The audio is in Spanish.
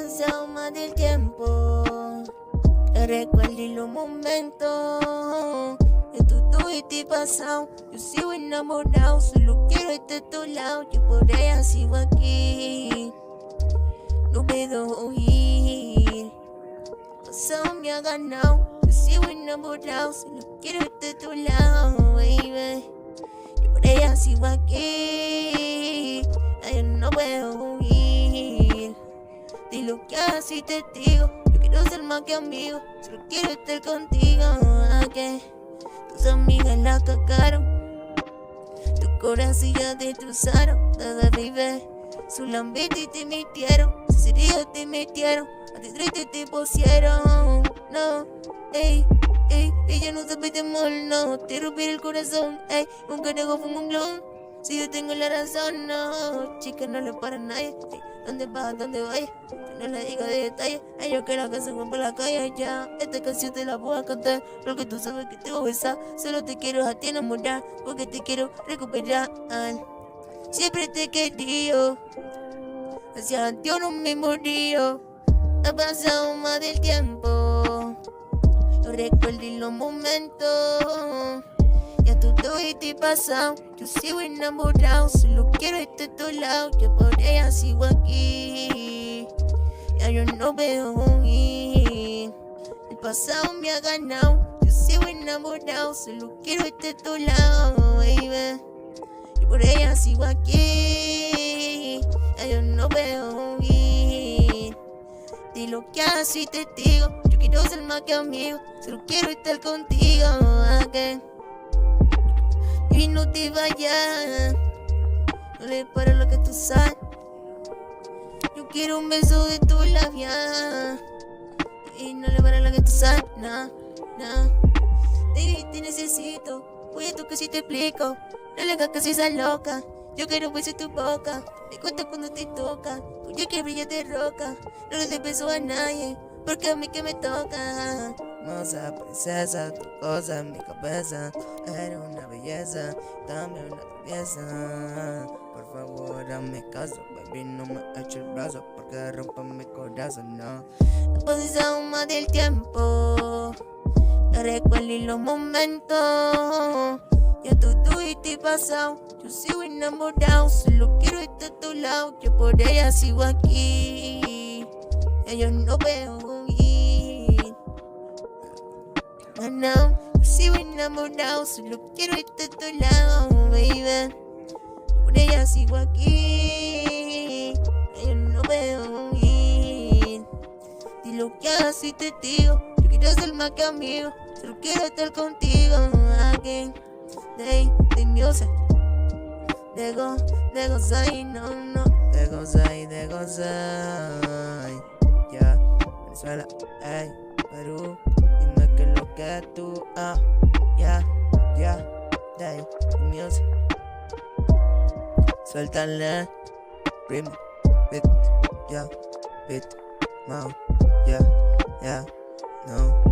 pasado más del tiempo. Recuerdo los momentos que tú tuviste pasado. Yo sigo enamorado, solo quiero estar a tu lado. Yo por ella sigo aquí, no puedo huir. Pasado me ha ganado, yo sigo enamorado, solo quiero estar a tu lado, baby. Yo por ella sigo aquí, yo no puedo huir. De lo que haces y te digo, yo quiero ser más que amigo, solo quiero estar contigo. Que tus amigas la cagaron, tu corazón ya destrozaron. Nada, baby, su lambete te metieron, sinceridad te metieron, a ti triste te pusieron. No, ey, ella no sabe de mal, no, te rompieron el corazón, ey, un carajo fue un blon. Si yo tengo la razón, no, chica, no le para a nadie. Ey, ¿dónde vas? ¿Dónde vayas? No le digo de detalle. Ay, yo quiero que se por la calle ya. Esta canción te la voy a cantar porque tú sabes que te voy a besar. Solo te quiero a ti enamorar porque te quiero recuperar. Siempre te he querido, hacia Dios no me morío. Ha pasado más del tiempo, lo recuerdo en los momentos. Ya tú tuviste pasado, yo sigo enamorado, solo quiero estar a tu lado. Yo por ella sigo aquí, ya yo no veo huir. El pasado me ha ganado, yo sigo enamorado, solo quiero estar a tu lado, baby. Yo por ella sigo aquí, ya yo no veo huir. De lo que haces y te digo, yo quiero ser más que amigo, solo quiero estar contigo, okay. Y no te vayas, no le paro lo que tú sabes. Yo quiero un beso de tu labia y no le paro lo que tú sabes, no. Baby, te necesito, voy a tu casa y te explico. No le hagas caso a esa loca, yo quiero un beso en tu boca. Me cuenta cuando te toca, oye que brilla de roca. No le des beso a nadie, porque a mí que me toca. Hermosa princesa, tu cosa en mi cabeza. Eres una belleza, también una traviesa. Por favor, hazme caso, baby, no me eches el brazo, porque rompa mi corazón, no. No puedes aún más del tiempo, no recuerdo los momentos. Ya tú tuviste pasado, yo sigo enamorado, solo quiero estar a tu lado. Yo por ella sigo aquí, ya yo no veo huir. No, yo sigo enamorado, solo quiero estar a tu lado, baby. Yo por ella sigo aquí, ya yo no veo huir. De lo que haces y te digo, yo quiero ser más que amigo, solo quiero estar contigo, again. De music, de gozar, no, de gozar, ya, Venezuela, ey, Perú, dime que lo que tú, ya, de music, suéltale, rim, beat, ya, beat, mouth, ya, no.